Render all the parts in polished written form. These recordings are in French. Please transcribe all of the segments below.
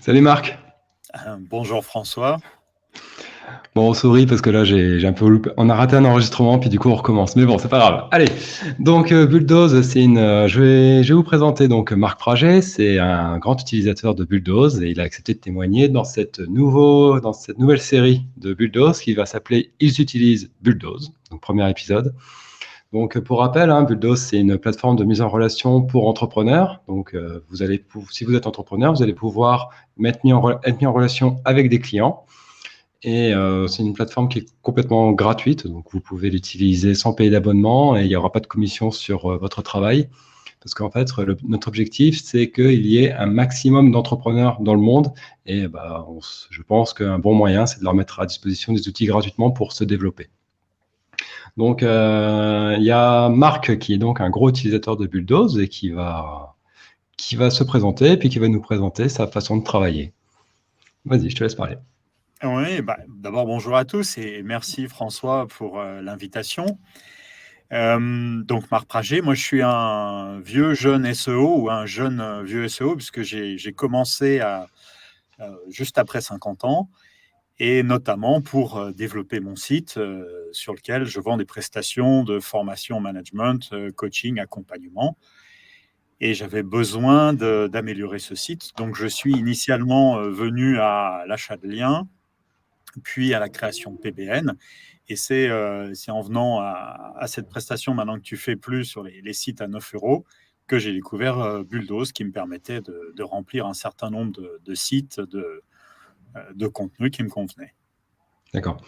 Salut Marc. Bonjour François. Bon, on sourit parce que là, j'ai un peu loupé. On a raté un enregistrement, puis du coup, on recommence. Mais bon, c'est pas grave. Allez. Donc, Bulldoze, je vais vous présenter donc Marc Praget. C'est un grand utilisateur de Bulldoze et il a accepté de témoigner dans cette nouvelle série de Bulldoze qui va s'appeler Ils utilisent Bulldoze. Donc, premier épisode. Donc, pour rappel, hein, Bulldoze, c'est une plateforme de mise en relation pour entrepreneurs. Donc, si vous êtes entrepreneur, vous allez pouvoir être mis en relation avec des clients. Et c'est une plateforme qui est complètement gratuite, donc vous pouvez l'utiliser sans payer d'abonnement et il n'y aura pas de commission sur votre travail. Parce qu'en fait, notre objectif, c'est qu'il y ait un maximum d'entrepreneurs dans le monde. Et bah, je pense qu'un bon moyen, c'est de leur mettre à disposition des outils gratuitement pour se développer. Donc, il y a Marc qui est donc un gros utilisateur de Bulldoze et qui va se présenter, puis qui va nous présenter sa façon de travailler. Vas-y, je te laisse parler. Oui, d'abord bonjour à tous et merci François pour l'invitation. Donc Marc Prager, moi je suis un vieux jeune SEO ou un jeune vieux SEO puisque j'ai commencé juste après 50 ans et notamment pour développer mon site sur lequel je vends des prestations de formation, management, coaching, accompagnement. Et j'avais besoin d'améliorer ce site. Donc je suis initialement venu à l'achat de liens puis à la création de PBN. Et c'est en venant à cette prestation maintenant que tu fais plus sur les sites à 9 euros que j'ai découvert Bulldoze qui me permettait de remplir un certain nombre de sites, de contenus qui me convenaient. D'accord.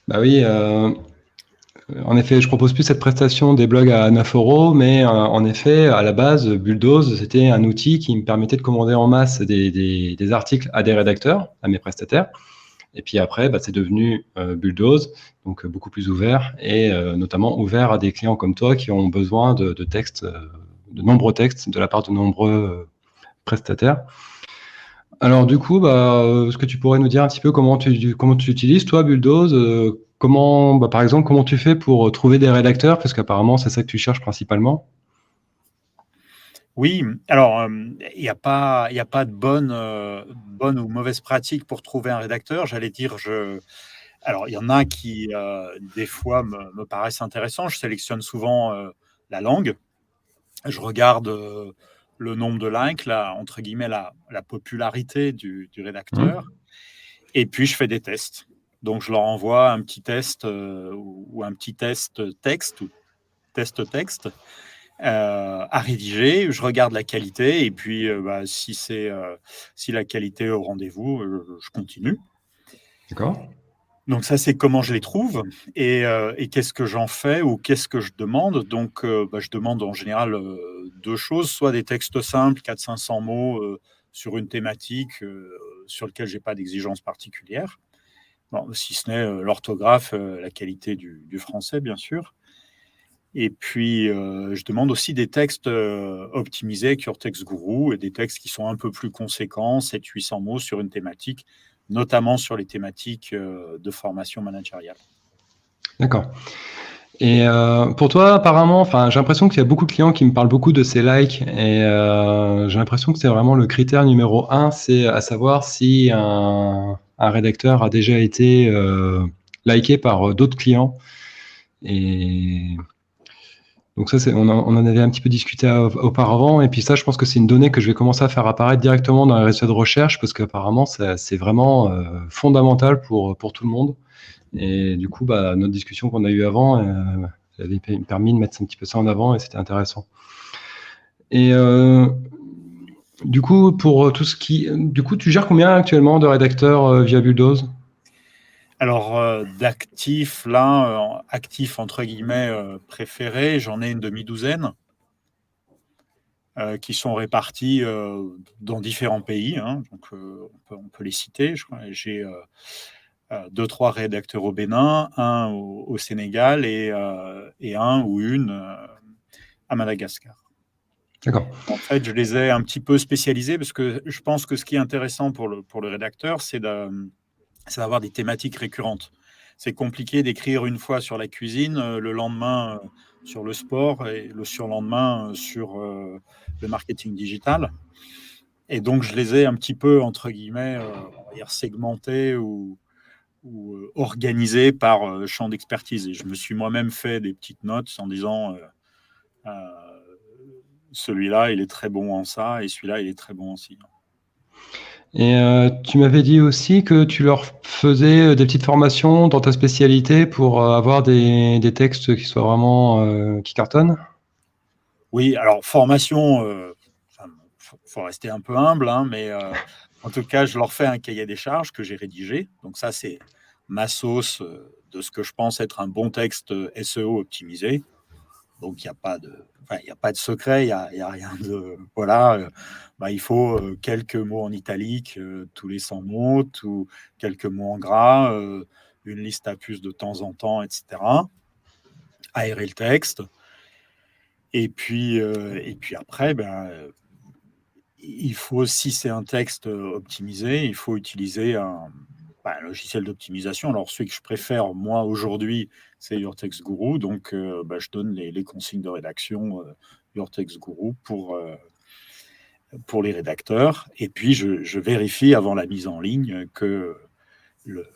Bah oui, en effet, je propose plus cette prestation des blogs à 9 euros, mais en effet, à la base, Bulldoze, c'était un outil qui me permettait de commander en masse des articles à des rédacteurs, à mes prestataires. Et puis après, bah, c'est devenu Bulldoze, donc beaucoup plus ouvert, et notamment ouvert à des clients comme toi qui ont besoin de textes, de nombreux textes de la part de nombreux prestataires. Alors du coup, bah, est-ce que tu pourrais nous dire un petit peu comment tu utilises toi Bulldoze, comment, bah, par exemple, comment tu fais pour trouver des rédacteurs, parce qu'apparemment c'est ça que tu cherches principalement. Oui, alors il y a pas de bonne ou mauvaise pratique pour trouver un rédacteur. J'allais dire, alors il y en a qui des fois me paraissent intéressants. Je sélectionne souvent la langue. Je regarde le nombre de likes, entre guillemets, la popularité du Mhm. rédacteur. Et puis, je fais des tests. Donc, je leur envoie un petit test ou un petit test texte ou test texte à rédiger. Je regarde la qualité et puis, si la qualité est au rendez-vous, je continue. D'accord. Donc ça, c'est comment je les trouve et qu'est-ce que j'en fais ou qu'est-ce que je demande. Donc, je demande en général deux choses, soit des textes simples, 400-500 mots sur une thématique sur laquelle j'ai pas d'exigence particulière, bon, si ce n'est l'orthographe, la qualité du français, bien sûr. Et puis, je demande aussi des textes optimisés avec Urtext Guru et des textes qui sont un peu plus conséquents, 700-800 mots sur une thématique, notamment sur les thématiques de formation managériale. D'accord. Et pour toi, apparemment, enfin, j'ai l'impression qu'il y a beaucoup de clients qui me parlent beaucoup de ces likes, et j'ai l'impression que c'est vraiment le critère numéro un, c'est à savoir si un rédacteur a déjà été liké par d'autres clients. Et donc ça, on en avait un petit peu discuté auparavant, et puis ça, je pense que c'est une donnée que je vais commencer à faire apparaître directement dans les résultats de recherche, parce qu'apparemment, c'est vraiment fondamental pour tout le monde. Et du coup, bah, notre discussion qu'on a eue avant, elle avait permis de mettre un petit peu ça en avant, et c'était intéressant. Et du coup, du coup, tu gères combien actuellement de rédacteurs via Bulldoze? Alors, d'actifs, là, actifs entre guillemets préférés, j'en ai une demi-douzaine qui sont répartis dans différents pays, hein, donc on peut les citer. J'ai deux, trois rédacteurs au Bénin, un au Sénégal et un ou une à Madagascar. D'accord. En fait, je les ai un petit peu spécialisés parce que je pense que ce qui est intéressant pour le rédacteur, c'est d'avoir des thématiques récurrentes. C'est compliqué d'écrire une fois sur la cuisine, le lendemain sur le sport et le surlendemain sur le marketing digital. Et donc, je les ai un petit peu, entre guillemets, on va dire segmentés ou organisés par champ d'expertise. Et je me suis moi-même fait des petites notes en disant celui-là, il est très bon en ça, et celui-là, il est très bon aussi. Et tu m'avais dit aussi que tu leur faisais des petites formations dans ta spécialité pour avoir des textes qui soient vraiment qui cartonnent? Oui, alors formation, faut rester un peu humble, hein, mais en tout cas, je leur fais un cahier des charges que j'ai rédigé. Donc ça, c'est ma sauce de ce que je pense être un bon texte SEO optimisé. Donc il n'y a pas de, enfin, il y a pas de secret, il y a rien de, voilà. Il faut quelques mots en italique tous les 100 mots, ou quelques mots en gras, une liste à puces de temps en temps, etc. Aérer le texte. Et puis après, il faut, si c'est un texte optimisé, il faut utiliser un logiciel d'optimisation. Alors, celui que je préfère, moi, aujourd'hui, c'est Your Text Guru. Donc, je donne les consignes de rédaction Your Text Guru pour les rédacteurs. Et puis, je vérifie avant la mise en ligne que le,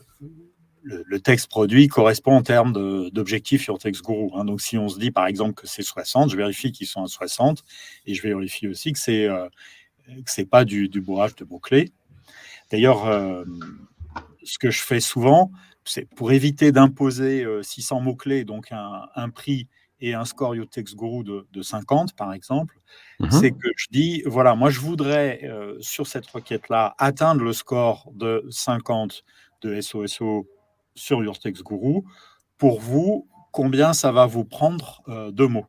le texte produit correspond en termes d'objectifs Your Text Guru. Hein. Donc, si on se dit, par exemple, que c'est 60, je vérifie qu'ils sont à 60 et je vérifie aussi que c'est pas du bourrage de mots-clés. D'ailleurs, ce que je fais souvent, c'est pour éviter d'imposer 600 mots-clés, donc un prix et un score Your Text Guru de 50, par exemple, c'est que je dis, voilà, moi je voudrais, sur cette requête-là, atteindre le score de 50 de SOSO sur Your Text Guru. Pour vous, combien ça va vous prendre de mots?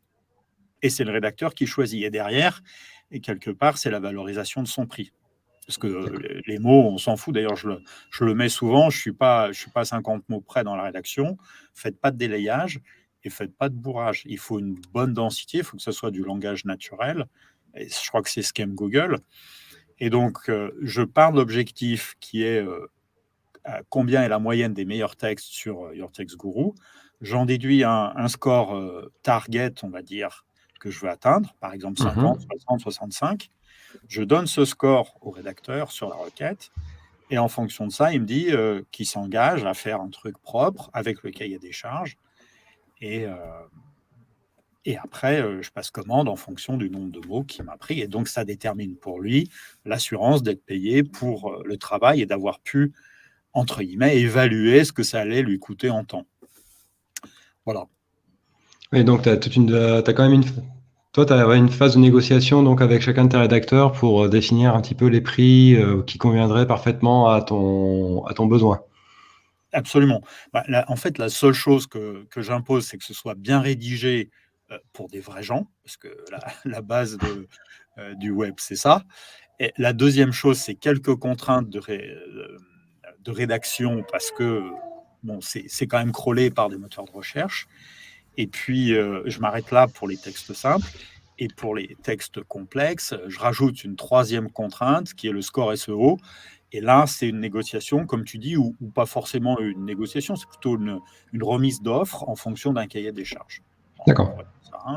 Et c'est le rédacteur qui choisit. Et derrière, et quelque part, c'est la valorisation de son prix. Parce que les mots, on s'en fout. D'ailleurs, je le mets souvent, je suis pas 50 mots près dans la rédaction. Faites pas de délayage et faites pas de bourrage. Il faut une bonne densité, il faut que ce soit du langage naturel. Et je crois que c'est ce qu'aime Google. Et donc, je pars de l'objectif qui est combien est la moyenne des meilleurs textes sur Your Text Guru. J'en déduis un score target, on va dire, que je veux atteindre, par exemple 50, 60, 65. Je donne ce score au rédacteur sur la requête, et en fonction de ça, il me dit qu'il s'engage à faire un truc propre avec le cahier des charges. Et après, je passe commande en fonction du nombre de mots qu'il m'a pris. Et donc, ça détermine pour lui l'assurance d'être payé pour le travail et d'avoir pu, entre guillemets, évaluer ce que ça allait lui coûter en temps. Voilà. Et donc, tu as quand même toi, tu as une phase de négociation donc, avec chacun de tes rédacteurs pour définir un petit peu les prix qui conviendraient parfaitement à ton besoin. Absolument. En fait, la seule chose que j'impose, c'est que ce soit bien rédigé pour des vrais gens, parce que la base du web, c'est ça. Et la deuxième chose, c'est quelques contraintes de rédaction, parce que bon, c'est quand même crawlé par des moteurs de recherche. Et puis, je m'arrête là pour les textes simples. Et pour les textes complexes, je rajoute une troisième contrainte qui est le score SEO. Et là, c'est une négociation, comme tu dis, ou pas forcément une négociation, c'est plutôt une remise d'offres en fonction d'un cahier des charges. D'accord.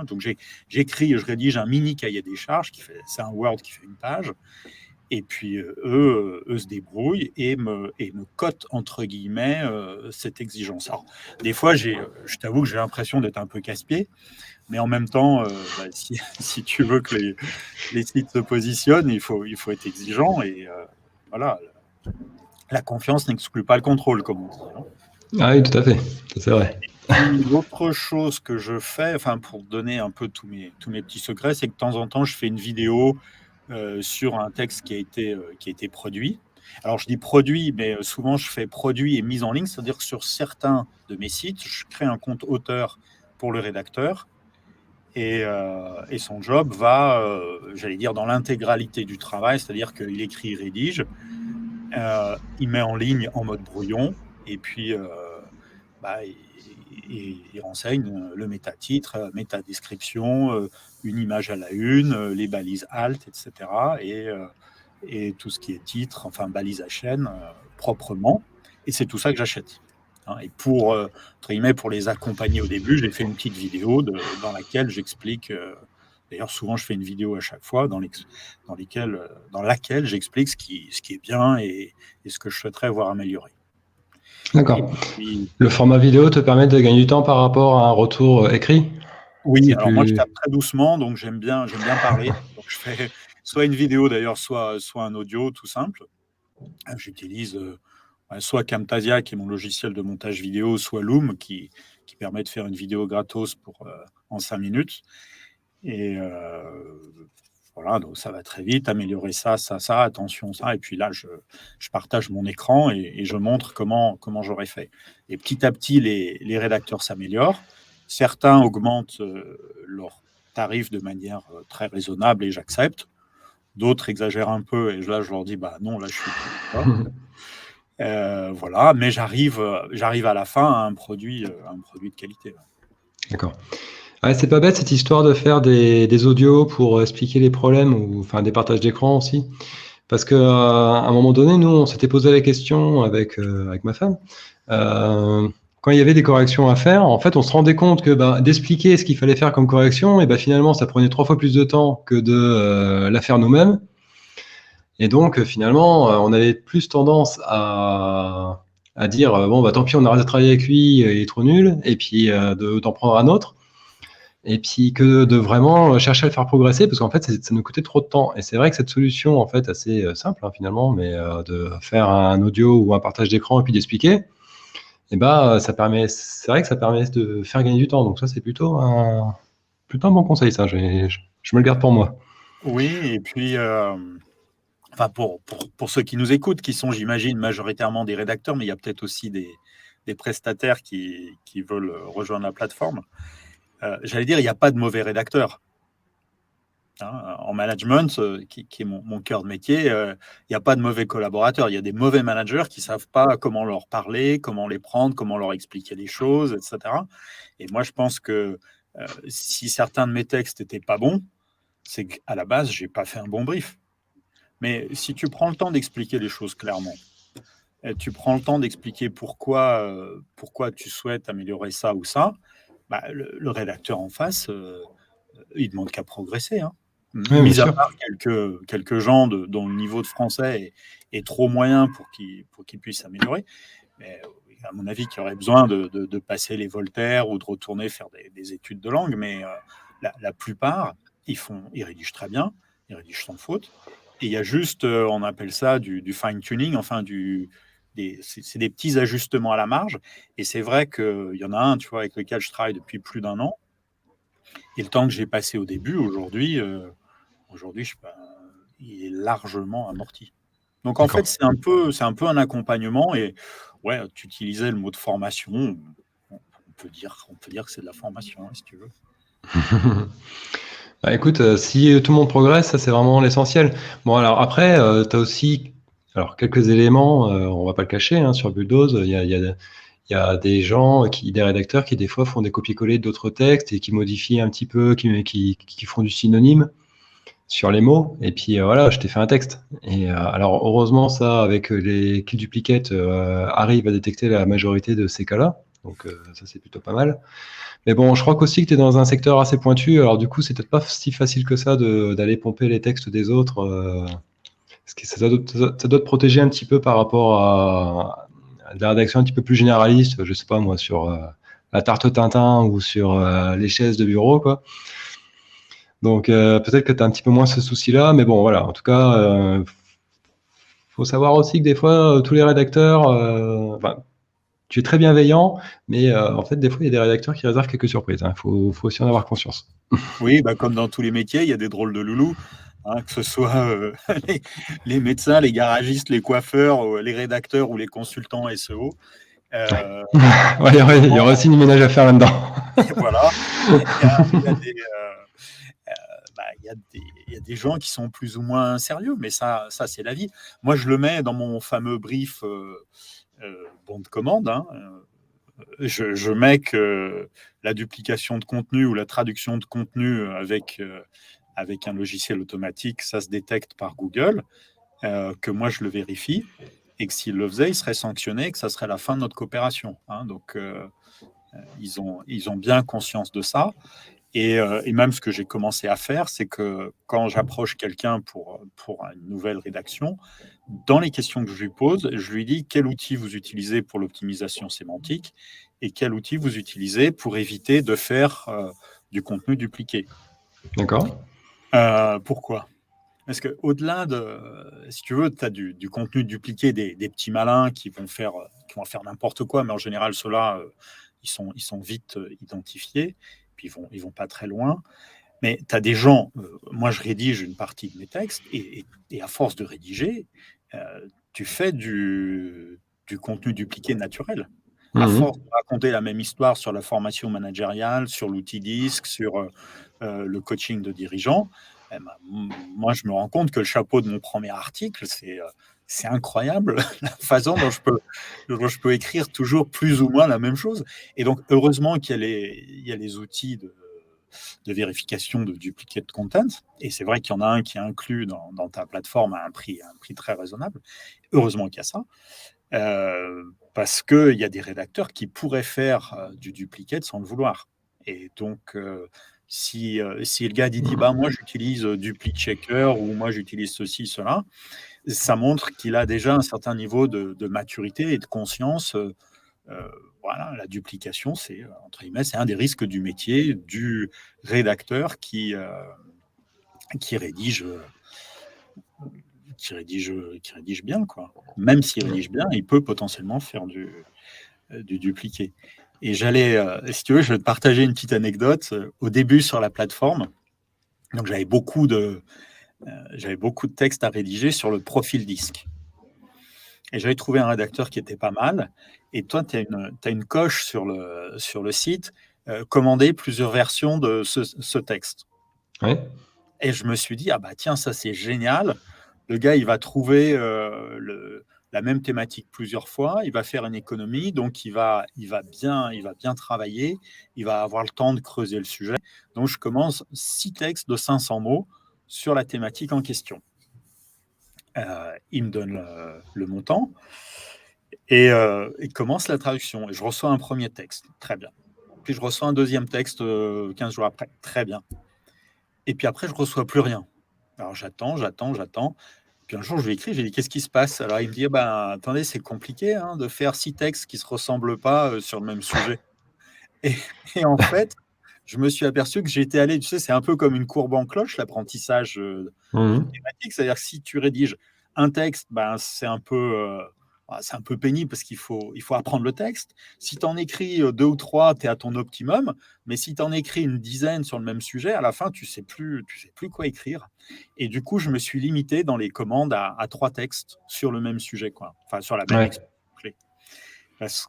Donc, je rédige un mini cahier des charges, c'est un Word qui fait une page. Et puis, eux se débrouillent et me cotent, entre guillemets, cette exigence. Alors, des fois, je t'avoue que j'ai l'impression d'être un peu casse-pied, mais en même temps, si tu veux que les sites se positionnent, il faut être exigeant. Et voilà, la confiance n'exclut pas le contrôle, comme on dit. Hein. Ah oui, tout à fait, c'est vrai. L'autre chose que je fais, enfin, pour donner un peu tous mes petits secrets, c'est que de temps en temps, je fais une vidéo sur un texte qui a été produit. Alors, je dis produit, mais souvent, je fais produit et mise en ligne, c'est-à-dire que sur certains de mes sites, je crée un compte auteur pour le rédacteur, et son job va, j'allais dire, dans l'intégralité du travail, c'est-à-dire qu'il écrit, il rédige, il met en ligne en mode brouillon, et puis il renseigne le métatitre, métadescription, une image à la une, les balises alt, etc. Et tout ce qui est titre, enfin balise à chaîne, proprement. Et c'est tout ça que j'achète. Hein. Et entre guillemets, pour les accompagner au début, j'ai fait une petite vidéo dans laquelle j'explique D'ailleurs, souvent, je fais une vidéo à chaque fois dans laquelle j'explique ce qui est bien et ce que je souhaiterais voir améliorer. Et D'accord. puis, Le format vidéo te permet de gagner du temps par rapport à un retour écrit? oui, C'est alors moi, je plus... tape très doucement, donc j'aime bien parler. Donc, je fais soit une vidéo d'ailleurs, soit un audio tout simple. J'utilise soit Camtasia, qui est mon logiciel de montage vidéo, soit Loom, qui permet de faire une vidéo gratos en 5 minutes. Et voilà, donc ça va très vite, améliorer ça, attention, ça. Et puis là, je partage mon écran et je montre comment j'aurais fait. Et petit à petit, les rédacteurs s'améliorent. Certains augmentent leurs tarifs de manière très raisonnable et j'accepte. D'autres exagèrent un peu et là, je leur dis, bah non, là, je suis plus d'accord. Voilà, mais j'arrive à la fin à un produit de qualité. D'accord. Ouais, c'est pas bête cette histoire de faire des audios pour expliquer les problèmes ou enfin des partages d'écran aussi. Parce que à un moment donné, nous, on s'était posé la question avec ma femme. Quand il y avait des corrections à faire, en fait, on se rendait compte que d'expliquer ce qu'il fallait faire comme correction, et finalement, ça prenait 3 fois plus de temps que de la faire nous-mêmes. Et donc, finalement, on avait plus tendance à dire bon, tant pis, on arrête de travailler avec lui, il est trop nul, et puis d'en prendre un autre. Et puis que de vraiment chercher à le faire progresser, parce qu'en fait, ça nous coûtait trop de temps. Et c'est vrai que cette solution, en fait, assez simple finalement, mais de faire un audio ou un partage d'écran et puis d'expliquer, et ça permet, c'est vrai que ça permet de faire gagner du temps. Donc ça, c'est plutôt un bon conseil, ça. Je me le garde pour moi. Oui, et puis, enfin, pour ceux qui nous écoutent, qui sont, j'imagine, majoritairement des rédacteurs, mais il y a peut-être aussi des prestataires qui veulent rejoindre la plateforme. J'allais dire, il n'y a pas de mauvais rédacteurs. Hein. En management, qui est mon cœur de métier, il n'y a pas de mauvais collaborateurs. Il y a des mauvais managers qui ne savent pas comment leur parler, comment les prendre, comment leur expliquer les choses, etc. Et moi, je pense que si certains de mes textes n'étaient pas bons, c'est qu'à la base, je n'ai pas fait un bon brief. Mais si tu prends le temps d'expliquer les choses clairement, et tu prends le temps d'expliquer pourquoi tu souhaites améliorer ça ou ça, le rédacteur en face, il ne demande qu'à progresser. Hein. Oui, bien Mis à sûr. part quelques gens dont le niveau de français est trop moyen pour qu'ils puissent s'améliorer. Mais à mon avis, qui aurait besoin de passer les Voltaire ou de retourner faire des études de langue. Mais la plupart, ils rédigent très bien, ils rédigent sans faute. Et il y a juste, on appelle ça du fine-tuning, enfin c'est des petits ajustements à la marge. Et c'est vrai qu'il y en a un, tu vois, avec lequel je travaille depuis plus d'un an. Et le temps que j'ai passé au début, aujourd'hui, il est largement amorti. Donc en fait, D'accord. c'est un peu un accompagnement. Et ouais, tu utilisais le mot de formation. On peut dire que c'est de la formation, hein, si tu veux. Écoute, si tout le monde progresse, ça c'est vraiment l'essentiel. Bon, alors après, tu as aussi alors, quelques éléments, on va pas le cacher, hein, sur Bulldoze, il y a des gens, des rédacteurs qui des fois font des copier-coller d'autres textes et qui modifient un petit peu, qui font du synonyme sur les mots. Et puis voilà, je t'ai fait un texte. Et alors heureusement, ça, avec les kill duplicates, arrive à détecter la majorité de ces cas-là. Donc ça c'est plutôt pas mal. Mais bon, je crois qu'aussi que tu es dans un secteur assez pointu, alors du coup, c'est peut-être pas si facile que ça d'aller pomper les textes des autres. Parce que ça doit te protéger un petit peu par rapport à de la rédaction un petit peu plus généraliste, je sais pas moi, sur la tarte Tintin ou sur les chaises de bureau, quoi. Donc peut-être que tu as un petit peu moins ce souci-là, mais bon, voilà. En tout cas, faut savoir aussi que des fois, tous les rédacteurs, tu es très bienveillant, mais en fait, des fois, il y a des rédacteurs qui réservent quelques surprises. Il faut aussi en avoir conscience. Oui, comme dans tous les métiers, il y a des drôles de loulous, hein, que ce soit les médecins, les garagistes, les coiffeurs, les rédacteurs ou les consultants SEO. Euh, Ouais, il y aura aussi du ménage à faire là-dedans. voilà, il y a des, il y a des gens qui sont plus ou moins sérieux, mais ça c'est la vie. Moi, je le mets dans mon fameux brief bon de commande. Hein, je mets que la duplication de contenu ou la traduction de contenu avec un logiciel automatique, ça se détecte par Google, que moi je le vérifie, et que s'il le faisait, il serait sanctionné, que ça serait la fin de notre coopération. Hein. Donc, ils ont bien conscience de ça. Et même ce que j'ai commencé à faire, c'est que quand j'approche quelqu'un pour une nouvelle rédaction, dans les questions que je lui pose, je lui dis quel outil vous utilisez pour l'optimisation sémantique et quel outil vous utilisez pour éviter de faire du contenu dupliqué. D'accord. Pourquoi ? Parce qu'au-delà de, si tu veux, tu as du contenu dupliqué, des petits malins qui vont faire n'importe quoi, mais en général, ceux-là, ils sont vite identifiés, puis ils vont pas très loin. Mais tu as des gens, moi je rédige une partie de mes textes, et à force de rédiger, tu fais du contenu dupliqué naturel. À force de raconter la même histoire sur la formation managériale, sur l'outil DISC, sur le coaching de dirigeants, moi je me rends compte que le chapeau de mon premier article, c'est incroyable la façon dont je peux écrire toujours plus ou moins la même chose. Et donc heureusement qu'il y a les outils de vérification de duplicate content, et c'est vrai qu'il y en a un qui est inclus dans ta plateforme à un prix très raisonnable. Heureusement qu'il y a ça. Parce qu'il y a des rédacteurs qui pourraient faire du duplicate sans le vouloir. Et donc, si le gars dit bah, moi j'utilise DupliChecker ou moi j'utilise ceci, cela, ça montre qu'il a déjà un certain niveau de maturité et de conscience. Voilà, la duplication, c'est entre guillemets, c'est un des risques du métier du rédacteur qui rédige. Qui rédige bien, quoi. Même s'il rédige bien, il peut potentiellement faire du dupliqué. Et si tu veux, je vais te partager une petite anecdote. Au début sur la plateforme, donc j'avais beaucoup de textes à rédiger sur le profil DISC. Et j'avais trouvé un rédacteur qui était pas mal. Et toi, tu as une coche sur le site, commander plusieurs versions de ce texte. Ouais. Et je me suis dit, ah bah tiens, ça c'est génial. Le gars, il va trouver la même thématique plusieurs fois, il va faire une économie, donc il va bien travailler, il va avoir le temps de creuser le sujet. Donc je commence 6 textes de 500 mots sur la thématique en question. Il me donne le montant et il commence la traduction. Et je reçois un premier texte, très bien. Puis je reçois un deuxième texte 15 jours après, très bien. Et puis après, je ne reçois plus rien. Alors j'attends. Puis un jour, je lui écris, j'ai dit, qu'est-ce qui se passe? Alors il me dit, attendez, c'est compliqué de faire 6 textes qui ne se ressemblent pas sur le même sujet. Et en fait, je me suis aperçu que j'étais allé, tu sais, c'est un peu comme une courbe en cloche, l'apprentissage d'une thématique. C'est-à-dire que si tu rédiges un texte, c'est un peu pénible parce qu'il faut apprendre le texte. Si tu en écris 2 ou 3, tu es à ton optimum. Mais si tu en écris une dizaine sur le même sujet, à la fin, tu sais plus quoi écrire. Et du coup, je me suis limité dans les commandes à 3 textes sur le même sujet, quoi. Enfin, sur la même expression clé. Parce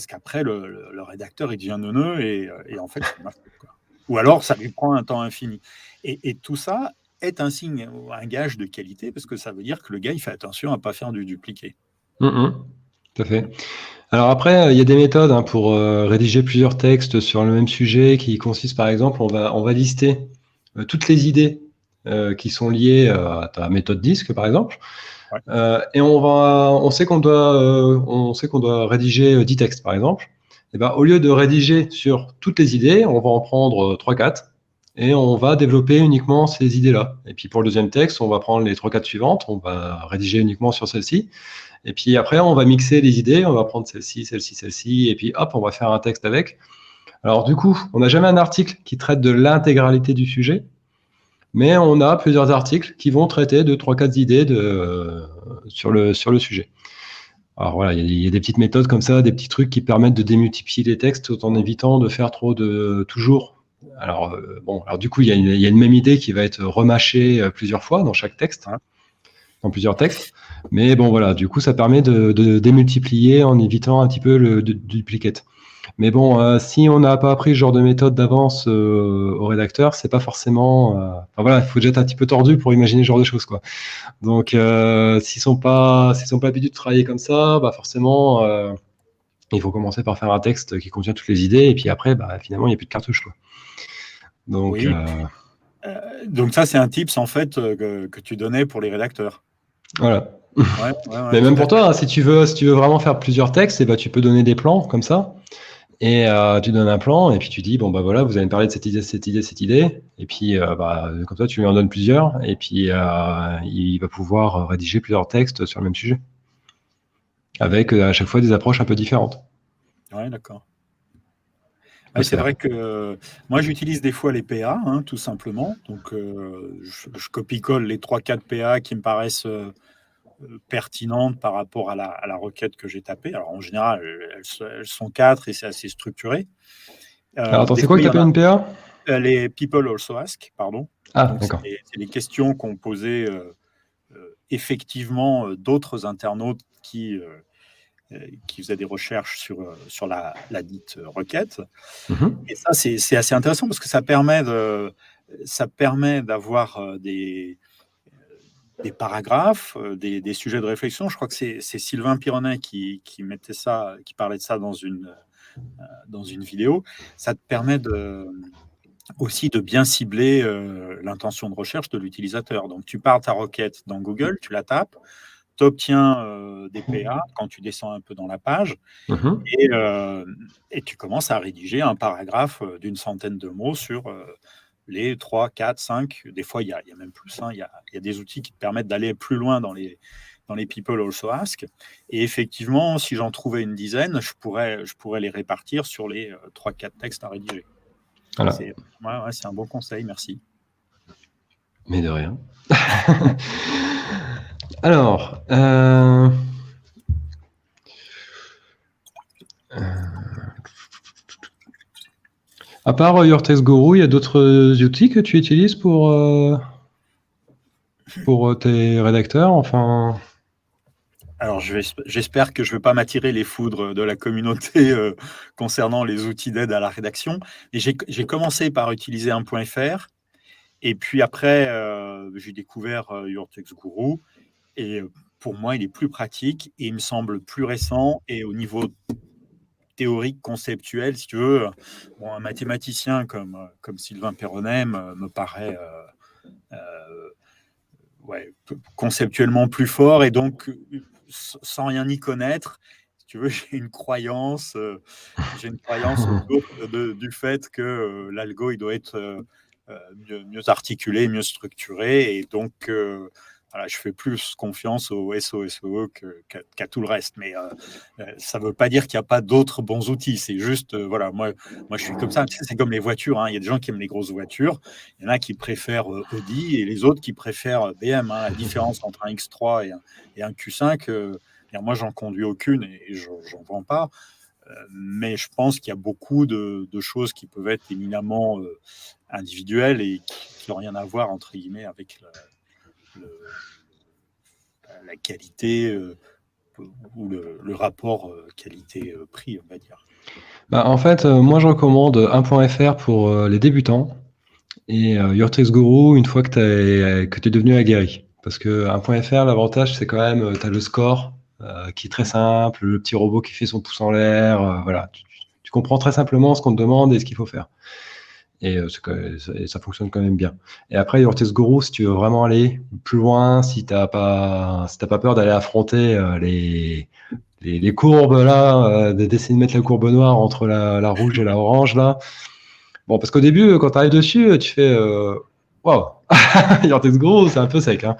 qu'après, le rédacteur, il devient neuneux et en fait, c'est ma faute, quoi. Ou alors, ça lui prend un temps infini. Et tout ça est un signe, un gage de qualité, parce que ça veut dire que le gars, il fait attention à ne pas faire du dupliqué. Tout à fait. Alors après, il y a des méthodes pour rédiger plusieurs textes sur le même sujet qui consistent, par exemple, on va lister toutes les idées qui sont liées à ta méthode DISC, par exemple. Ouais. Et on sait qu'on doit rédiger 10 textes, par exemple. Et au lieu de rédiger sur toutes les idées, on va en prendre 3-4 et on va développer uniquement ces idées-là. Et puis pour le deuxième texte, on va prendre les 3-4 suivantes, on va rédiger uniquement sur celle-ci. Et puis après, on va mixer les idées, on va prendre celle-ci, celle-ci, celle-ci, et puis hop, on va faire un texte avec. Alors du coup, on n'a jamais un article qui traite de l'intégralité du sujet, mais on a plusieurs articles qui vont traiter de 3-4 idées sur le sujet. Alors voilà, il y a des petites méthodes comme ça, des petits trucs qui permettent de démultiplier les textes tout en évitant de faire trop de toujours. Alors du coup, il y a une même idée qui va être remâchée plusieurs fois dans chaque texte, dans plusieurs textes. Mais bon, voilà, du coup, ça permet de démultiplier en évitant un petit peu le duplicate. Mais bon, si on n'a pas appris ce genre de méthode d'avance au rédacteur, c'est pas forcément... il faut déjà être un petit peu tordu pour imaginer ce genre de choses, quoi. Donc, s'ils sont pas habitués de travailler comme ça, forcément, il faut commencer par faire un texte qui contient toutes les idées, et puis après, finalement, il n'y a plus de cartouche, quoi. Donc, oui. Donc ça, c'est un tips, en fait, que tu donnais pour les rédacteurs. Voilà. Ouais, mais même pour toi, si tu veux vraiment faire plusieurs textes, tu peux donner des plans comme ça. Et tu donnes un plan, et puis tu dis, bon, bah voilà, vous allez me parler de cette idée, cette idée, cette idée. Et puis, comme ça, tu lui en donnes plusieurs, et puis il va pouvoir rédiger plusieurs textes sur le même sujet, avec à chaque fois des approches un peu différentes. Ouais, d'accord. Ouais, Donc, c'est vrai que moi, j'utilise des fois les PA, hein, tout simplement. Donc, je copie-colle les 3-4 PA qui me paraissent pertinentes par rapport à la requête que j'ai tapée. Alors, en général, elles sont 4 et c'est assez structuré. alors, attends, Des c'est quoi fois, que il tu y en appelles a une PA? les People Also Ask, pardon. Ah, Donc, d'accord. c'est les questions qu'ont posées effectivement d'autres internautes qui faisaient des recherches sur la dite requête. Mhm. Et ça, c'est assez intéressant parce que ça permet d'avoir des paragraphes, des sujets de réflexion. Je crois que c'est Sylvain Pironet qui mettait ça, qui parlait de ça dans une vidéo. Ça te permet aussi de bien cibler l'intention de recherche de l'utilisateur. Donc, tu pars ta requête dans Google, tu la tapes, tu obtiens des PA quand tu descends un peu dans la page Mhm. et tu commences à rédiger un paragraphe d'une centaine de mots sur les 3, 4, 5. Des fois, il y a même plus. Hein, il y a des outils qui te permettent d'aller plus loin dans les People Also Ask. Et effectivement, si j'en trouvais une dizaine, je pourrais les répartir sur les 3-4 textes à rédiger. Voilà. C'est un bon conseil, merci. Mais de rien. Alors, à part Your Text Guru, il y a d'autres outils que tu utilises pour tes rédacteurs, enfin. Alors, j'espère que je ne vais pas m'attirer les foudres de la communauté concernant les outils d'aide à la rédaction. Et j'ai commencé par utiliser un .fr. Et puis après, j'ai découvert Your Text Guru. Et pour moi, il est plus pratique et il me semble plus récent. Et au niveau théorique, conceptuel, si tu veux, un mathématicien comme Sylvain Perronnet me paraît conceptuellement plus fort. Et donc, sans rien y connaître, si tu veux, j'ai une croyance autour du fait que l'algo, il doit être mieux articulé, mieux structuré. Et donc, voilà, je fais plus confiance au SOSO qu'à tout le reste. Mais ça ne veut pas dire qu'il n'y a pas d'autres bons outils. C'est juste, voilà, moi, je suis comme ça. Tu sais, c'est comme les voitures. Hein. Il y a des gens qui aiment les grosses voitures. Il y en a qui préfèrent Audi et les autres qui préfèrent BM. Hein. La différence entre un X3 et un Q5, moi, j'en conduis aucune et j'en vends pas. Mais je pense qu'il y a beaucoup de choses qui peuvent être éminemment individuelles et qui n'ont rien à voir, entre guillemets, avec la qualité ou le rapport qualité-prix, on va dire. Bah, en fait, moi je recommande un .fr pour les débutants et Your Text Guru une fois que tu es devenu aguerri. Parce que un .fr, l'avantage c'est quand même, tu as le score qui est très simple, le petit robot qui fait son pouce en l'air, voilà. Tu comprends très simplement ce qu'on te demande et ce qu'il faut faire. Et ça fonctionne quand même bien. Et après, Your Text Guru, si tu veux vraiment aller plus loin, si t'as pas peur d'aller affronter les courbes là, d'essayer de mettre la courbe noire entre la rouge et la orange là. Bon, parce qu'au début, quand tu arrives dessus, tu fais waouh, Your Text Guru, c'est un peu sec. Hein.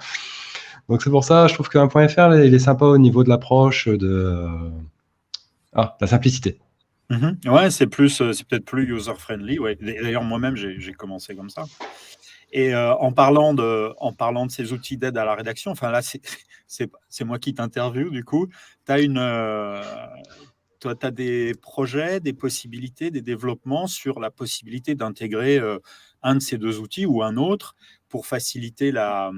Donc c'est pour ça, je trouve qu'un .fr, il est sympa au niveau de l'approche de la simplicité. Ouais, c'est peut-être plus user-friendly. Ouais. D'ailleurs, moi-même, j'ai commencé comme ça. Et en parlant de ces outils d'aide à la rédaction, enfin là, c'est moi qui t'interviewe, du coup. Toi, tu as des projets, des possibilités, des développements sur la possibilité d'intégrer un de ces deux outils ou un autre pour faciliter la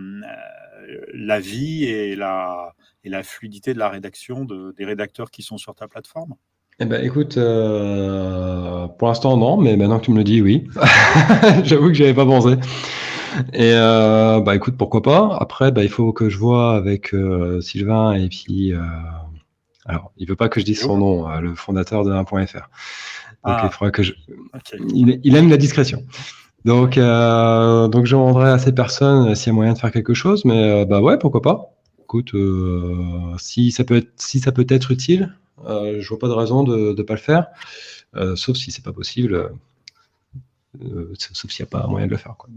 vie et la fluidité de la rédaction des rédacteurs qui sont sur ta plateforme? Eh ben, écoute, pour l'instant non, mais maintenant que tu me le dis, oui. J'avoue que j'y avais pas pensé. Et bah écoute, pourquoi pas. Après, bah, il faut que je vois avec Sylvain et puis alors, il veut pas que je dise son nom, le fondateur de 1.fr. Donc il faudra que Okay. il aime la discrétion. Donc je demanderai à ces personnes s'il y a moyen de faire quelque chose, mais bah ouais, pourquoi pas. Écoute, si ça peut être utile, Je vois pas de raison de ne pas le faire, sauf si c'est pas possible, sauf s'il n'y a pas moyen de le faire, quoi.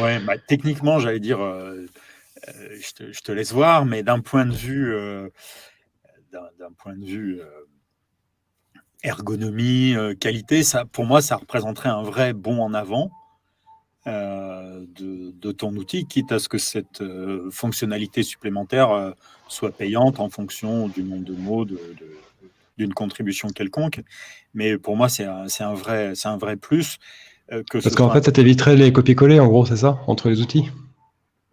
Ouais, bah, techniquement, j'allais dire, je te laisse voir, mais d'un point de vue, ergonomie, qualité, ça, pour moi, ça représenterait un vrai bond en avant de ton outil, quitte à ce que cette fonctionnalité supplémentaire soit payante en fonction du nombre de mots, d'une contribution quelconque. Mais pour moi, c'est un vrai plus. Que Parce ce qu'en soit fait, ça t'éviterait les copier-coller, en gros, c'est ça, entre les outils?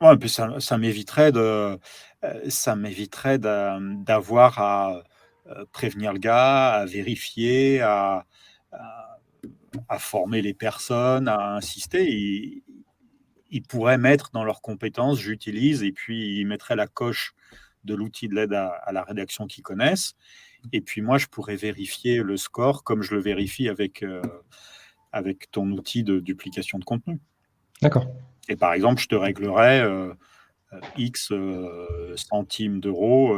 Ouais, et puis ça m'éviterait d'avoir à prévenir le gars, à vérifier, à, à former les personnes, à insister. Ils pourraient mettre dans leurs compétences, j'utilise, et puis ils mettraient la coche de l'outil de l'aide à la rédaction qu'ils connaissent. Et puis moi, je pourrais vérifier le score comme je le vérifie avec ton outil de duplication de contenu. D'accord. Et par exemple, je te réglerais X centimes d'euros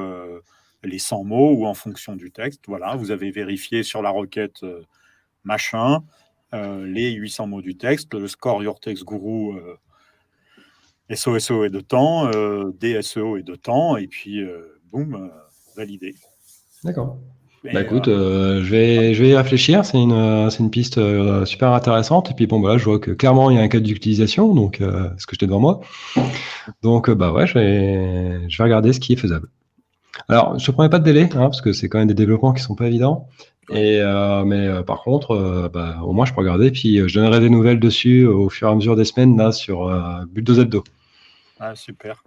les 100 mots ou en fonction du texte. Voilà, vous avez vérifié sur la requête machin les 800 mots du texte, le score Your Text Guru SOSO est de temps, DSEO est de temps, et puis boum, validé. D'accord. Bah Et, écoute, je vais y réfléchir. C'est une piste super intéressante. Et puis bon, bah là, je vois que clairement il y a un cas d'utilisation, donc ce que j'étais devant moi. Donc bah ouais, je vais regarder ce qui est faisable. Alors, je te promets pas de délai, hein, parce que c'est quand même des développements qui sont pas évidents. ouais. Et mais par contre, bah, au moins je peux regarder. Puis je donnerai des nouvelles dessus au fur et à mesure des semaines là sur Bulldoze Hebdo. Ah, super.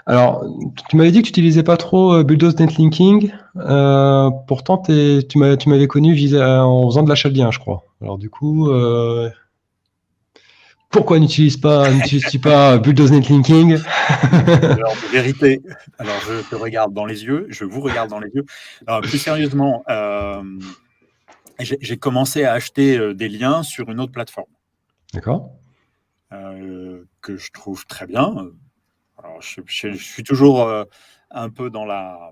Alors, tu m'avais dit que tu utilisais pas trop Bulldoze Netlinking. Pourtant, tu m'avais connu en faisant de l'achat de biens, je crois. Alors du coup, pourquoi n'utilises-tu pas Bulldoze Netlinking? Alors, de vérité, alors je te regarde dans les yeux, je vous regarde dans les yeux. Alors, plus sérieusement, j'ai commencé à acheter des liens sur une autre plateforme D'accord. que je trouve très bien. Alors, je suis toujours un peu dans la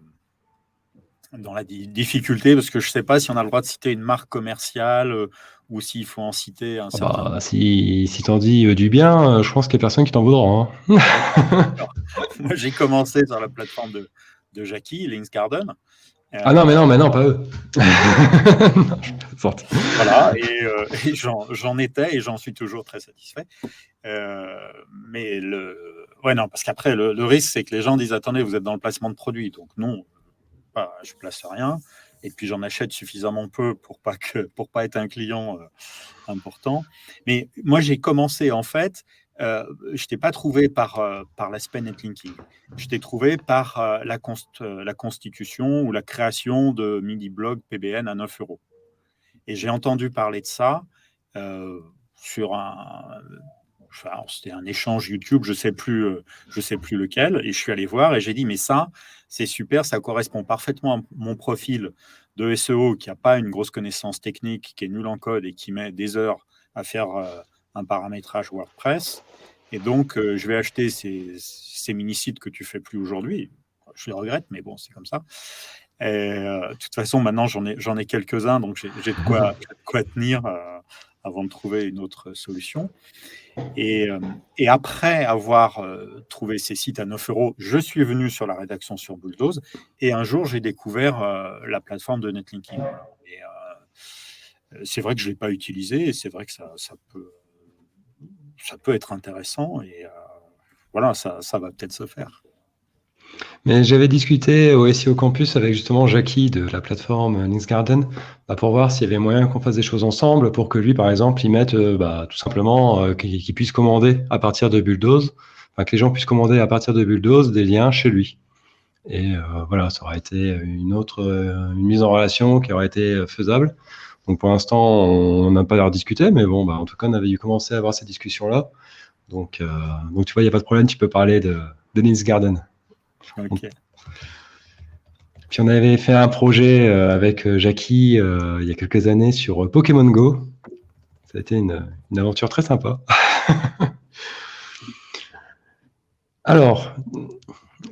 difficulté parce que je ne sais pas si on a le droit de citer une marque commerciale ou s'il faut en citer un Ah certain bah, nombre. si t'en dis du bien, je pense qu'il y a personne qui t'en voudra, hein. D'accord. Alors, moi, j'ai commencé sur la plateforme de Jackie, Links Garden. Ah non, mais non, pas eux. Non, je plaisante. Voilà, et j'en étais et j'en suis toujours très satisfait. Mais ouais, non, parce qu'après, le risque, c'est que les gens disent attendez, vous êtes dans le placement de produit. Donc, non, je ne place rien. Et puis, j'en achète suffisamment peu pour pas être un client important. Mais moi, j'ai commencé, en fait, je ne t'ai pas trouvé par l'aspect netlinking. Je t'ai trouvé par la constitution ou la création de mini-blog PBN à 9 euros. Et j'ai entendu parler de ça sur c'était un échange YouTube, je sais plus lequel, et je suis allé voir et j'ai dit mais ça c'est super, ça correspond parfaitement à mon profil de SEO qui n'a pas une grosse connaissance technique, qui est nul en code et qui met des heures à faire un paramétrage WordPress. Et donc je vais acheter ces mini-sites que tu fais plus aujourd'hui. Je les regrette, mais bon, c'est comme ça. Et, de toute façon, maintenant, j'en ai quelques-uns, donc j'ai de quoi tenir avant de trouver une autre solution. Et après avoir trouvé ces sites à 9 euros, je suis venu sur la rédaction sur Bulldoze. Et un jour, j'ai découvert la plateforme de netlinking. Voilà. Et c'est vrai que je ne l'ai pas utilisé, et c'est vrai que ça peut être intéressant. Et voilà, ça va peut-être se faire. Mais j'avais discuté au SEO Campus avec justement Jackie de la plateforme Links Garden, bah, pour voir s'il y avait moyen qu'on fasse des choses ensemble pour que lui, par exemple, il mette bah, tout simplement qu'il puisse commander à partir de Bulldoze, enfin que les gens puissent commander à partir de Bulldoze des liens chez lui. Et voilà, ça aurait été une mise en relation qui aurait été faisable. Donc pour l'instant, on n'a pas l'air discuter, mais bon, bah, en tout cas, on avait dû commencer à avoir ces discussions-là. Donc tu vois, il n'y a pas de problème, tu peux parler de Links Garden. Ok. Puis on avait fait un projet avec Jackie il y a quelques années sur Pokémon Go. Ça a été une aventure très sympa. Alors,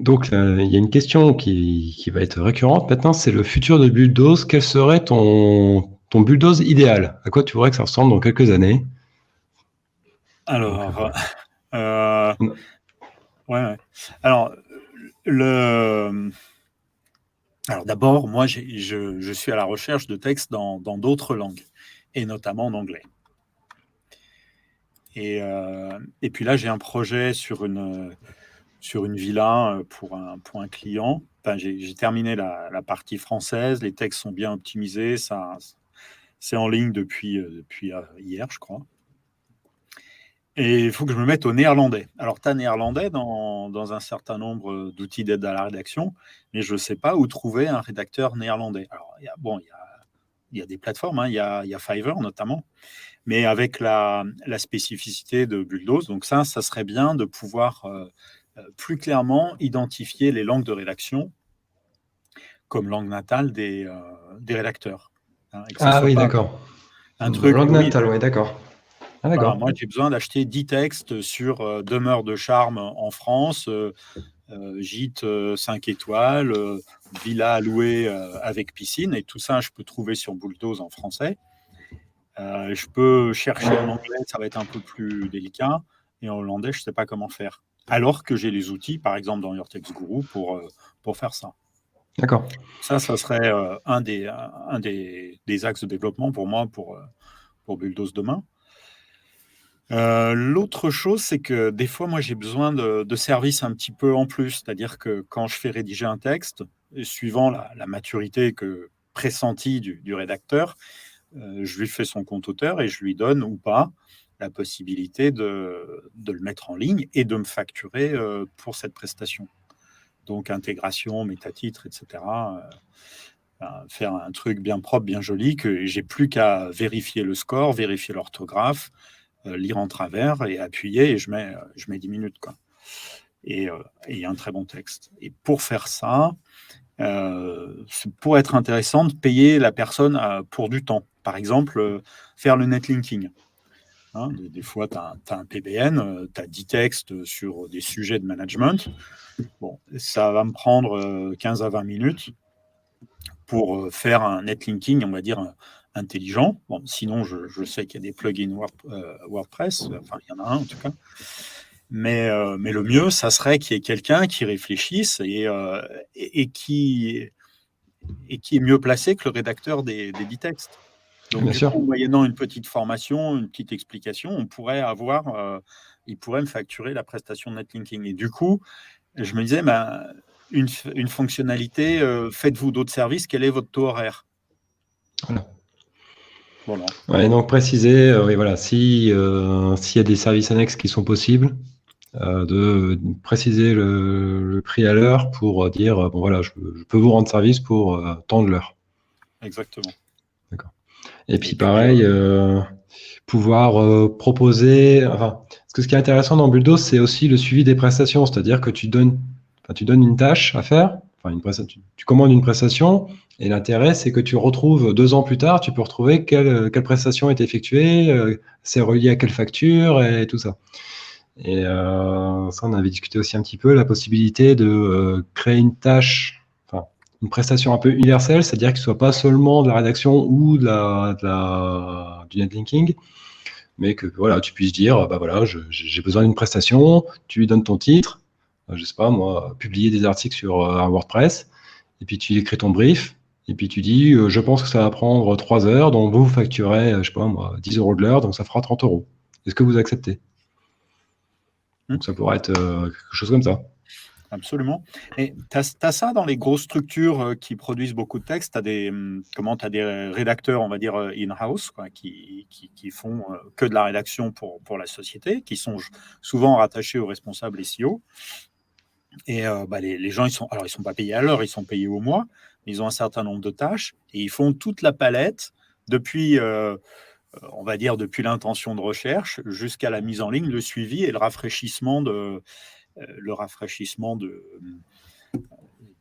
Donc, il y a une question qui va être récurrente maintenant, c'est le futur de Bulldoze. Quel serait ton Bulldoze idéal? À quoi tu voudrais que ça ressemble dans quelques années? Donc, Alors, voilà. euh, ouais. Alors, le, alors d'abord, moi, je suis à la recherche de textes dans d'autres langues, et notamment en anglais. Et puis là, j'ai un projet sur une villa pour un client. Enfin, j'ai terminé la partie française, les textes sont bien optimisés, ça, c'est en ligne depuis hier, je crois. Et il faut que je me mette au néerlandais. Alors, tu as néerlandais dans un certain nombre d'outils d'aide à la rédaction, mais je ne sais pas où trouver un rédacteur néerlandais. Alors, il y a des plateformes, hein, il y a Fiverr notamment, mais avec la spécificité de Bulldoze. Donc ça serait bien de pouvoir plus clairement identifier les langues de rédaction comme langue natale des rédacteurs. Hein, et que ça Ah soit oui, pas d'accord. un truc, Langue oui, natale, oui, d'accord. Ah, voilà, d'accord. moi j'ai besoin d'acheter 10 textes sur demeure de charme en France, gîte 5 étoiles, villa à louer avec piscine, et tout ça je peux trouver sur Bulldoze en français. Je peux chercher en anglais, ça va être un peu plus délicat, et en hollandais, je ne sais pas comment faire. Alors que j'ai les outils, par exemple dans Your Text Guru, pour faire ça. D'accord. Ça serait des axes de développement pour moi, pour Bulldoze demain. L'autre chose, c'est que des fois, moi, j'ai besoin de services un petit peu en plus. C'est-à-dire que quand je fais rédiger un texte, suivant la maturité pressentie du rédacteur, je lui fais son compte auteur et je lui donne ou pas la possibilité de le mettre en ligne et de me facturer pour cette prestation. Donc intégration, métatitre, etc. Faire un truc bien propre, bien joli, que j'ai plus qu'à vérifier le score, vérifier l'orthographe, lire en travers et appuyer, et je mets 10 minutes, quoi. Et il y a un très bon texte. Et pour faire ça, pour être intéressant de payer la personne pour du temps. Par exemple, faire le netlinking. Hein, des fois, tu as un PBN, tu as 10 textes sur des sujets de management. Bon, ça va me prendre 15 à 20 minutes pour faire un netlinking, on va dire, intelligent. Bon, sinon, je sais qu'il y a des plugins WordPress, enfin, il y en a un en tout cas. Mais le mieux, ça serait qu'il y ait quelqu'un qui réfléchisse et qui est mieux placé que le rédacteur des 10 textes. Donc, Bien du sûr. coup, moyennant une petite formation, une petite explication, il pourrait me facturer la prestation de netlinking. Et du coup, je me disais, ben, une fonctionnalité, faites-vous d'autres services, quel est votre taux horaire? Voilà. Voilà. Ouais, donc préciser, oui, voilà, si, s'il y a des services annexes qui sont possibles, de préciser le prix à l'heure pour dire, bon voilà, je peux vous rendre service pour tant de l'heure. Exactement. D'accord. Et Et puis puis, pareil, pouvoir proposer, enfin, parce que ce qui est intéressant dans Bulldoze, c'est aussi le suivi des prestations, c'est-à-dire que tu donnes une tâche à faire, enfin tu commandes une prestation, et l'intérêt, c'est que tu retrouves 2 ans plus tard, tu peux retrouver quelle prestation est effectuée, c'est relié à quelle facture et tout ça. Et ça, on avait discuté aussi un petit peu, la possibilité de créer une tâche, enfin, une prestation un peu universelle, c'est-à-dire que ce ne soit pas seulement de la rédaction ou du netlinking, mais que voilà, tu puisses dire, bah voilà, j'ai besoin d'une prestation, tu lui donnes ton titre, je sais pas moi, publier des articles sur un WordPress, et puis tu écris ton brief, et puis tu dis, je pense que ça va prendre 3 heures, donc vous facturez, je sais pas moi, 10 euros de l'heure, donc ça fera 30 euros. Est-ce que vous acceptez? Donc ça pourrait être quelque chose comme ça. absolument. Et tu as ça dans les grosses structures qui produisent beaucoup de textes. Tu as t'as des rédacteurs, on va dire, in-house, quoi, qui font que de la rédaction pour la société, qui sont souvent rattachés aux responsables SEO. Et bah, les gens, ils sont pas payés à l'heure, ils sont payés au mois. Ils ont un certain nombre de tâches et ils font toute la palette depuis, on va dire, depuis l'intention de recherche jusqu'à la mise en ligne, le suivi et le rafraîchissement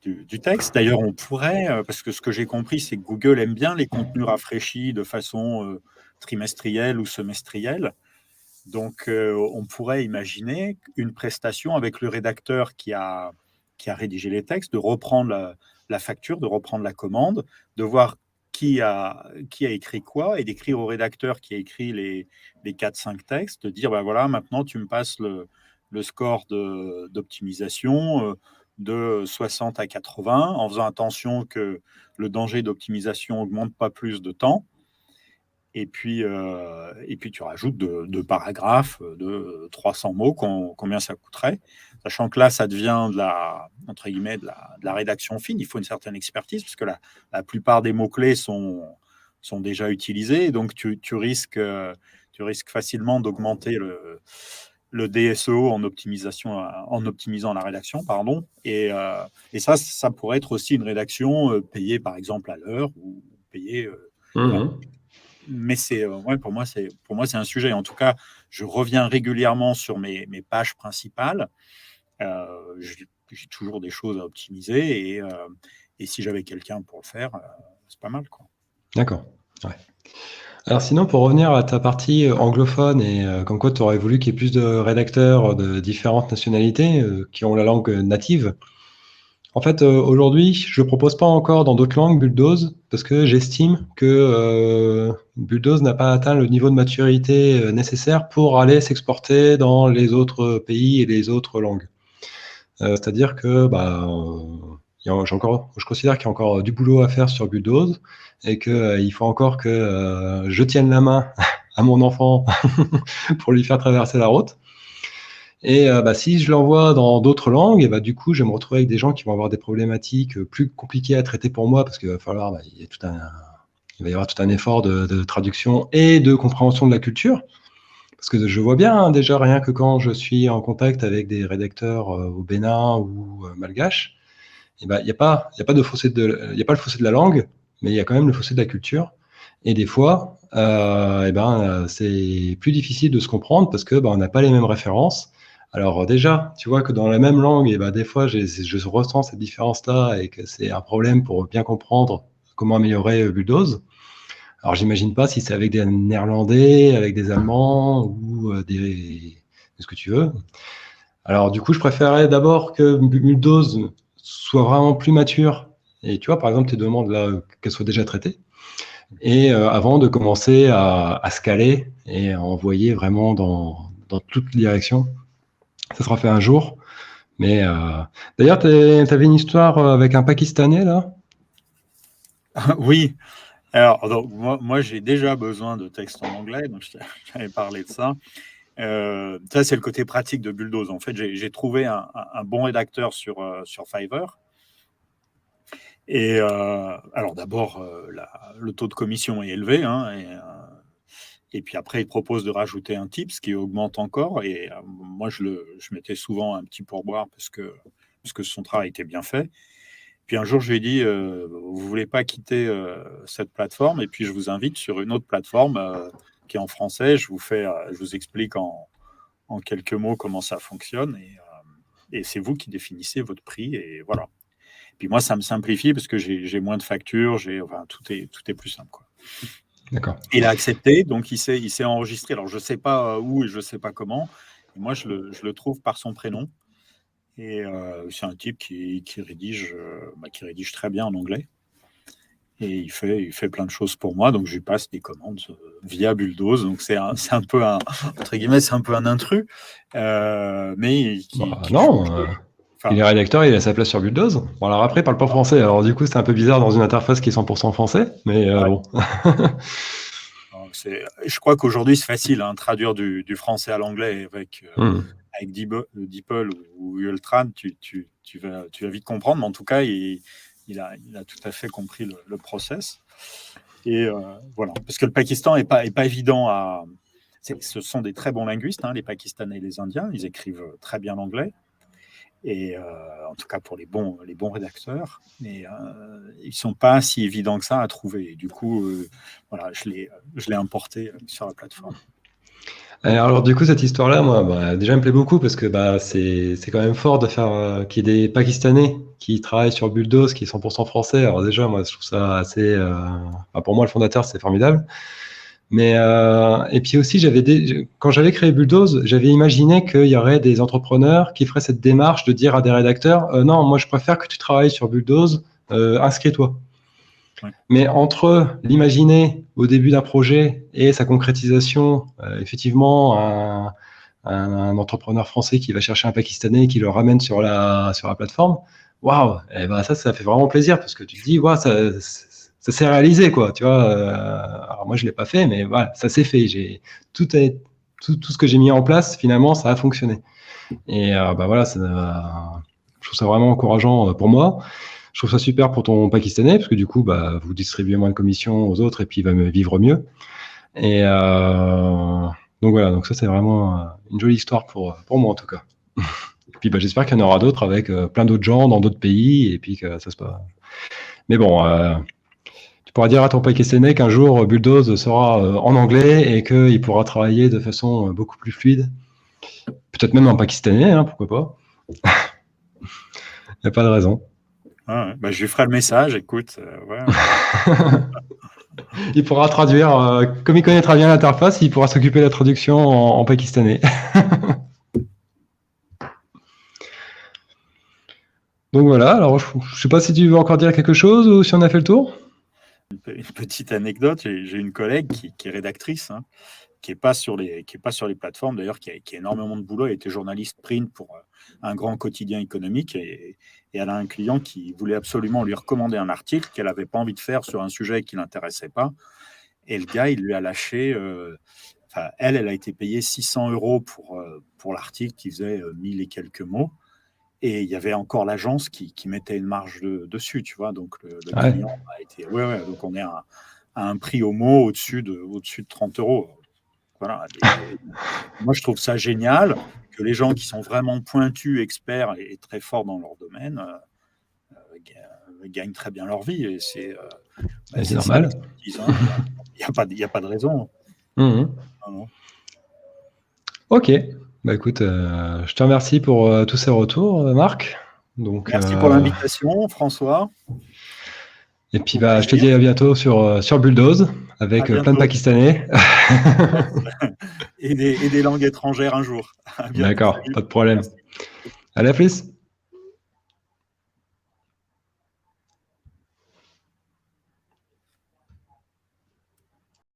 du texte. D'ailleurs, on pourrait, parce que ce que j'ai compris, c'est que Google aime bien les contenus rafraîchis de façon trimestrielle ou semestrielle. Donc, on pourrait imaginer une prestation avec le rédacteur a rédigé les textes, de reprendre la facture, de reprendre la commande, de voir qui a écrit quoi, et d'écrire au rédacteur qui a écrit les 4-5 textes, de dire, ben voilà, maintenant tu me passes le score d'optimisation de 60 à 80, en faisant attention que le danger d'optimisation augmente pas plus de temps. Et puis tu rajoutes deux paragraphes de 300 mots, combien ça coûterait, sachant que là, ça devient entre guillemets, de la rédaction fine. Il faut une certaine expertise, parce que la plupart des mots-clés sont déjà utilisés, donc tu risques facilement d'augmenter le DSO en optimisant la rédaction, pardon. Et ça pourrait être aussi une rédaction payée, par exemple, à l'heure, ou payée... Mais pour moi, c'est un sujet. En tout cas, je reviens régulièrement sur mes pages principales. J'ai toujours des choses à optimiser, et si j'avais quelqu'un pour le faire, c'est pas mal, quoi. D'accord. Ouais. Alors sinon, pour revenir à ta partie anglophone, et comme quoi tu aurais voulu qu'il y ait plus de rédacteurs de différentes nationalités qui ont la langue native. En fait, aujourd'hui, je ne propose pas encore dans d'autres langues Bulldoze, parce que j'estime que Bulldoze n'a pas atteint le niveau de maturité nécessaire pour aller s'exporter dans les autres pays et les autres langues. C'est-à-dire que je considère qu'il y a encore du boulot à faire sur Bulldoze, et qu'il faut encore que je tienne la main à mon enfant pour lui faire traverser la route. Et si je l'envoie dans d'autres langues, et du coup, je vais me retrouver avec des gens qui vont avoir des problématiques plus compliquées à traiter pour moi, parce qu'il va falloir, il va y avoir tout un effort de traduction et de compréhension de la culture. Parce que je vois bien, déjà, rien que quand je suis en contact avec des rédacteurs au Bénin ou malgaches, il n'y a pas le fossé de la langue, mais il y a quand même le fossé de la culture. Et des fois, c'est plus difficile de se comprendre, parce que on n'a pas les mêmes références. Alors déjà, tu vois que dans la même langue, des fois, je ressens cette différence-là, et que c'est un problème pour bien comprendre comment améliorer Bulldoze. Alors j'imagine pas si c'est avec des Néerlandais, avec des Allemands, ou ce que tu veux. Alors du coup, je préférerais d'abord que Bulldoze soit vraiment plus mature, et tu vois, par exemple, tes demandes là, qu'elles soient déjà traitées, et avant de commencer à scaler et à envoyer vraiment dans toutes les directions. Ça sera fait un jour. Mais d'ailleurs, tu avais une histoire avec un Pakistanais, là? Oui. Alors, donc, moi j'ai déjà besoin de textes en anglais, donc je t'avais parlé de ça. Ça, c'est le côté pratique de Bulldoze. En fait, j'ai trouvé un bon rédacteur sur Fiverr. Et alors d'abord, le taux de commission est élevé, hein, et puis après, il propose de rajouter un tip, ce qui augmente encore. Et moi, je mettais souvent un petit pourboire, parce que son travail était bien fait. Puis un jour, je lui ai dit, vous ne voulez pas quitter cette plateforme, et puis je vous invite sur une autre plateforme qui est en français. Je vous explique en quelques mots comment ça fonctionne, et c'est vous qui définissez votre prix, et voilà. Puis moi, ça me simplifie, parce que j'ai moins de factures, tout est plus simple, quoi. D'accord. Il a accepté, donc il s'est enregistré. Alors je ne sais pas où et je ne sais pas comment. Et moi, je le trouve par son prénom. Et c'est un type qui rédige très bien en anglais. Et il fait plein de choses pour moi. Donc je lui passe des commandes via Bulldoze. Donc c'est un peu entre guillemets, c'est un peu un intrus. Mais non, il est rédacteur, il a sa place sur Bulldoze. Bon, alors après, il parle pas français. Alors du coup, c'est un peu bizarre dans une interface qui est 100% français. Mais bon. Je crois qu'aujourd'hui, c'est facile, hein, traduire du français à l'anglais avec DeepL ou Ultran, tu vas vite comprendre. Mais en tout cas, il a tout à fait compris le process. Et voilà, parce que le Pakistan n'est pas évident ce sont des très bons linguistes, hein, les Pakistanais et les Indiens. Ils écrivent très bien l'anglais. Et en tout cas pour les bons rédacteurs, mais ils ne sont pas si évidents que ça à trouver. Et du coup, voilà, je l'ai importé sur la plateforme. Alors du coup, cette histoire-là, moi, déjà, elle me plaît beaucoup, parce que c'est quand même fort de faire qu'il y ait des Pakistanais qui travaillent sur Bulldoze, qui est 100% français. Alors déjà, moi, je trouve ça assez... pour moi, le fondateur, c'est formidable. Et puis aussi, quand j'avais créé Bulldoze, j'avais imaginé qu'il y aurait des entrepreneurs qui feraient cette démarche de dire à des rédacteurs, non, moi je préfère que tu travailles sur Bulldoze, inscris-toi. Ouais. Mais entre l'imaginer au début d'un projet et sa concrétisation, effectivement, un entrepreneur français qui va chercher un Pakistanais et qui le ramène sur la plateforme, waouh, et ben ça fait vraiment plaisir parce que tu te dis, waouh, ça s'est réalisé, quoi, tu vois. Alors moi, je l'ai pas fait, mais voilà, ça s'est fait. Tout ce que j'ai mis en place, finalement, ça a fonctionné. Et bah voilà, je trouve ça vraiment encourageant pour moi. Je trouve ça super pour ton Pakistanais, parce que du coup, bah, vous distribuez moins de commissions aux autres et puis il va me vivre mieux. Et donc voilà, donc ça c'est vraiment une jolie histoire pour moi en tout cas. Et puis bah, j'espère qu'il y en aura d'autres avec plein d'autres gens dans d'autres pays et puis que ça se passe. Mais bon, tu pourras dire à ton Pakistanais qu'un jour Bulldoze sera en anglais et qu'il pourra travailler de façon beaucoup plus fluide. Peut-être même en pakistanais, hein, pourquoi pas. Il n'y a pas de raison. Ah, bah, je lui ferai le message, écoute. Ouais. Il pourra traduire, comme il connaîtra bien l'interface, il pourra s'occuper de la traduction en pakistanais. Donc voilà, alors je ne sais pas si tu veux encore dire quelque chose ou si on a fait le tour. Une petite anecdote, j'ai une collègue qui est rédactrice, hein, qui n'est pas sur les plateformes, d'ailleurs, qui a énormément de boulot. Elle était journaliste print pour un grand quotidien économique et elle a un client qui voulait absolument lui recommander un article qu'elle n'avait pas envie de faire sur un sujet qui ne l'intéressait pas. Et le gars, il lui a lâché... elle a été payée 600 € pour l'article qui faisait 1000 et quelques mots. Et il y avait encore l'agence qui mettait une marge dessus, tu vois. Donc, le client a été... Ouais, donc on est à un prix au mot au-dessus de 30 €. Voilà. Moi, je trouve ça génial que les gens qui sont vraiment pointus, experts et très forts dans leur domaine gagnent très bien leur vie. Et c'est normal. Il n'y a pas de raison. Mmh. Non. Ok. Bah écoute, je te remercie pour tous ces retours, Marc. Donc, merci pour l'invitation, François. Et puis bah, je te dis à bientôt sur Bulldoze avec plein de Pakistanais. et des langues étrangères un jour. D'accord, pas de problème. Allez, à plus.